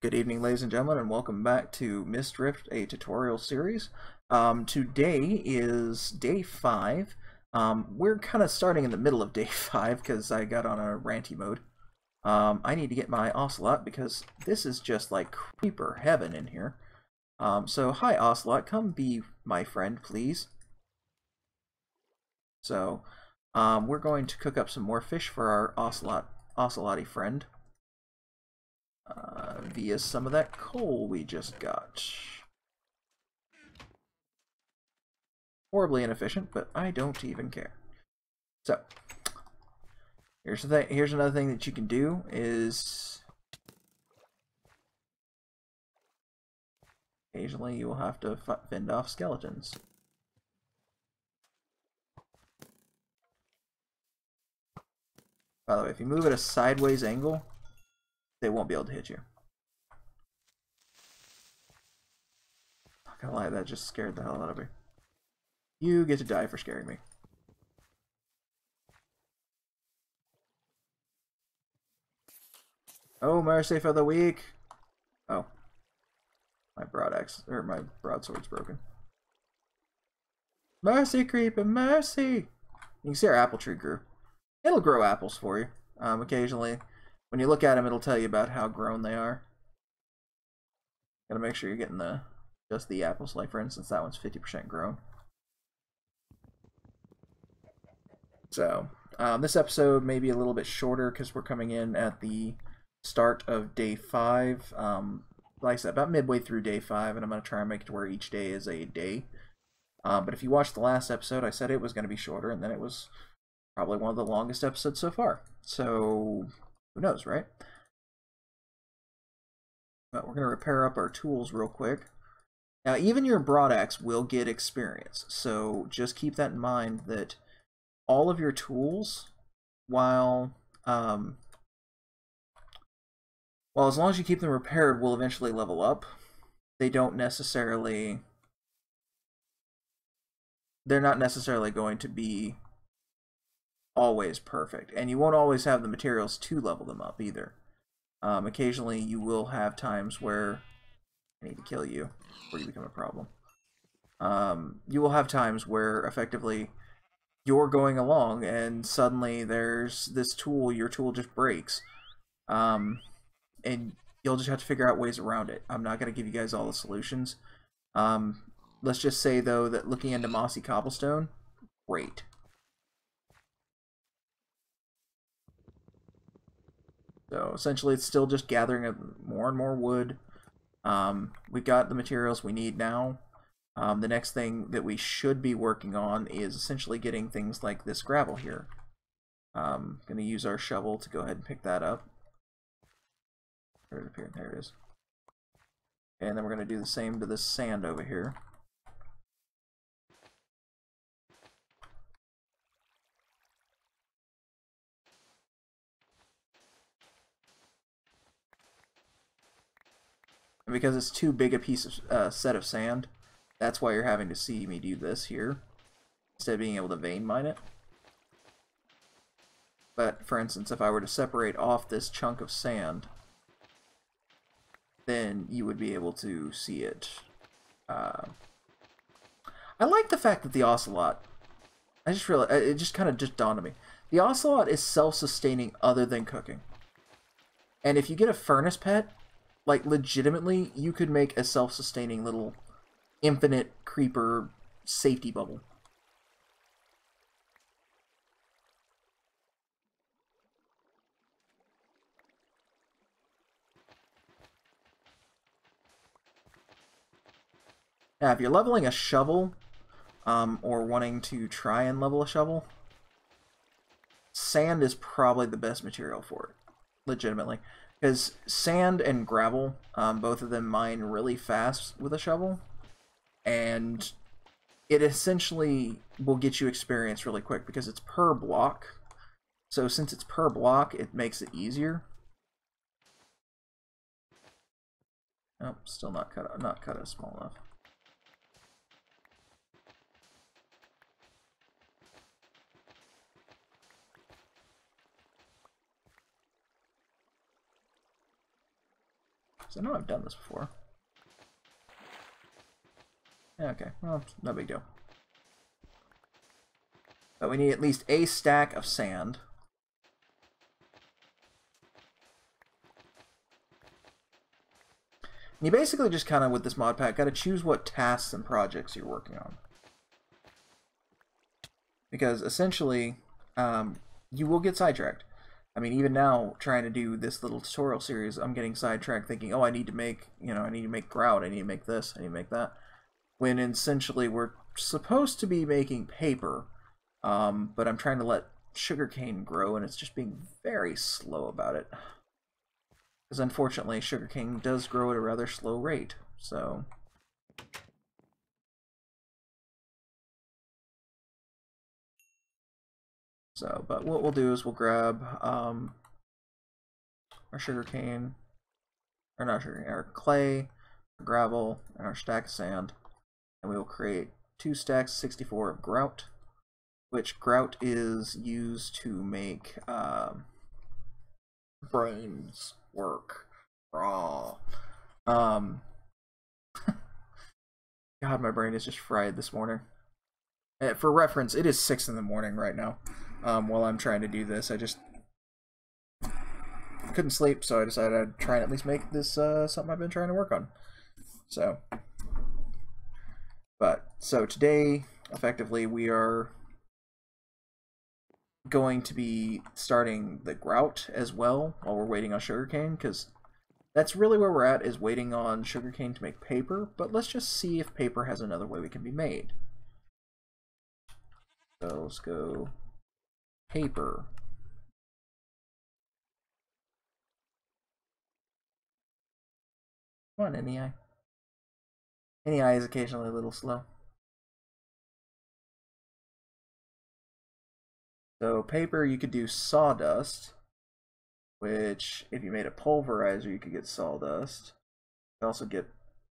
Good evening, ladies and gentlemen, and welcome back to Myst Ryft, a tutorial series. Today is day 5. We're kind of starting in the middle of day 5 because I got on a ranty mode. I need to get my Ocelot because this is just like creeper heaven in here. So hi Ocelot, come be my friend, please. So, we're going to cook up some more fish for our Ocelot-y friend. Via some of that coal we just got. Horribly inefficient, but I don't even care. So, here's the thing. Here's another thing that you can do is occasionally you will have to fend off skeletons. By the way, if you move at a sideways angle, they won't be able to hit you. Not gonna lie, that just scared the hell out of me. You get to die for scaring me. Oh, mercy for the weak. Oh. My my broadsword's broken. Mercy, creeping, mercy! You can see our apple tree grew. It'll grow apples for you. Occasionally, when you look at them, it'll tell you about how grown they are. Gotta make sure you're getting just the apples. Like, for instance, that one's 50% grown. So, this episode may be a little bit shorter because we're coming in at the start of day 5. Like I said, about midway through day 5, and I'm going to try and make it to where each day is a day. But if you watched the last episode, I said it was going to be shorter, and then it was probably one of the longest episodes so far. So, who knows, right? But we're going to repair up our tools real quick. Now, even your broadaxe will get experience, so just keep that in mind that all of your tools, while as long as you keep them repaired, will eventually level up. They're not necessarily going to be always perfect, and you won't always have the materials to level them up either. Occasionally you will have times where I need to kill you before you become a problem. You will have times where effectively you're going along and suddenly there's this tool, your tool just breaks. And you'll just have to figure out ways around it. I'm not going to give you guys all the solutions. Let's just say, though, that looking into mossy cobblestone, great. So, essentially, it's still just gathering more and more wood. We've got the materials we need now. The next thing that we should be working on is essentially getting things like this gravel here. Going to use our shovel to go ahead and pick that up. Where did it appear? There it is. And then we're going to do the same to this sand over here. And because it's too big a piece of set of sand, that's why you're having to see me do this here instead of being able to vein mine it. But for instance, if I were to separate off this chunk of sand, then you would be able to see it. I like the fact that the Ocelot, I just realized, it just kind of dawned on me. The Ocelot is self-sustaining other than cooking. And if you get a furnace pet, like legitimately, you could make a self-sustaining little infinite creeper safety bubble. Now, if you're leveling a shovel, or wanting to try and level a shovel, sand is probably the best material for it, legitimately. Because sand and gravel, both of them mine really fast with a shovel, and it essentially will get you experience really quick because it's per block. So since it's per block, it makes it easier. Oh, still not cut out small enough. Because I know I've done this before. Okay, well, no big deal. But we need at least a stack of sand. And you basically just kind of, with this mod pack, got to choose what tasks and projects you're working on. Because essentially, you will get sidetracked. I mean, even now, trying to do this little tutorial series, I'm getting sidetracked thinking, oh, I need to make, I need to make grout, I need to make this, I need to make that. When essentially we're supposed to be making paper, but I'm trying to let sugarcane grow, and it's just being very slow about it. Because unfortunately, sugarcane does grow at a rather slow rate, so... But what we'll do is we'll grab our sugarcane, or not sugarcane, our clay, our gravel, and our stack of sand, and we will create 2 stacks 64 of grout, which grout is used to make brains work. Raw. God, my brain is just fried this morning. For reference, it is 6 in the morning right now. While I'm trying to do this, I just couldn't sleep, so I decided I'd try and at least make this something I've been trying to work on. So today, effectively, we are going to be starting the grout as well while we're waiting on sugarcane, because that's really where we're at, is waiting on sugarcane to make paper. But let's just see if paper has another way we can be made. So let's go paper. Come on, NEI. NEI is occasionally a little slow. So paper, you could do sawdust, which if you made a pulverizer, you could get sawdust. You also get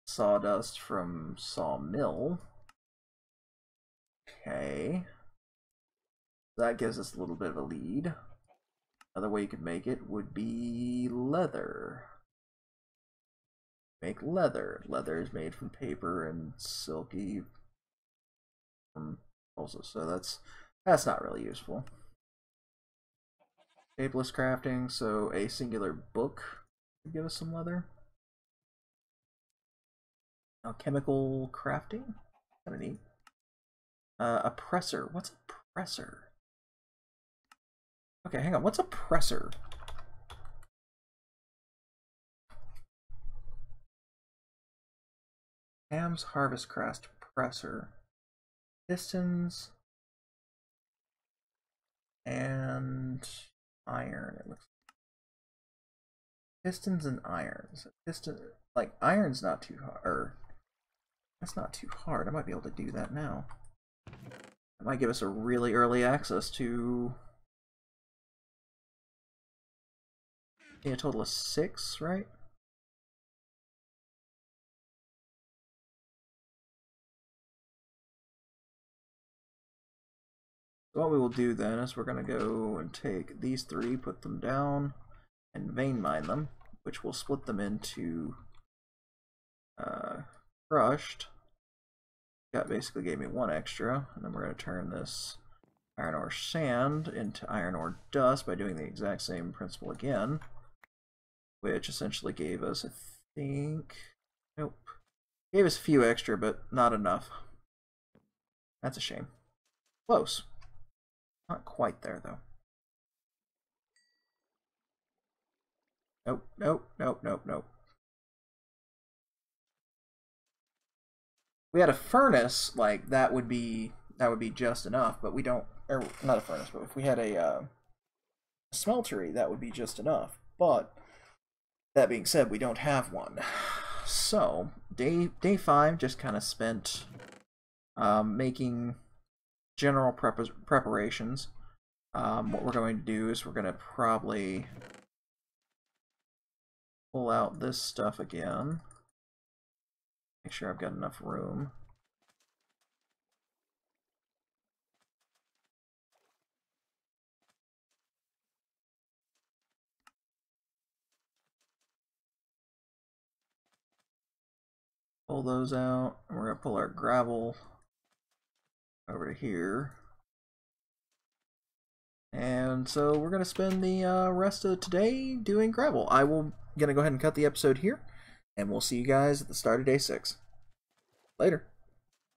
sawdust from sawmill. Okay. That gives us a little bit of a lead. Another way you could make it would be leather. Make leather. Leather is made from paper and silky also, so that's not really useful. Shapeless crafting, so a singular book would give us some leather. Now, chemical crafting, kind of neat. A presser. What's a presser? Okay, hang on. What's a presser? Ham's Harvest Crest presser. Pistons and iron. It looks like. Pistons and irons. Iron's not too hard. Or that's not too hard. I might be able to do that now. It might give us a really early access to a total of 6, right? So what we will do then is we're going to go and take these 3, put them down, and vein mine them, which will split them into crushed. That basically gave me 1 extra, and then we're going to turn this iron ore sand into iron ore dust by doing the exact same principle again, which essentially gave us, I think, nope, gave us a few extra, but not enough. That's a shame. Close. Not quite there, though. Nope, nope, nope, nope, nope. We had a furnace, like, that would be just enough, but we don't, or not a furnace, but if we had a smeltery, that would be just enough. But that being said, we don't have one. So day 5 just kind of spent making general preparations. What we're going to do is we're going to probably pull out this stuff again. Make sure I've got enough room. pull those out. And we're going to pull our gravel over to here. And so we're going to spend the rest of today doing gravel. I will going to go ahead and cut the episode here. And we'll see you guys at the start of day 6. Later.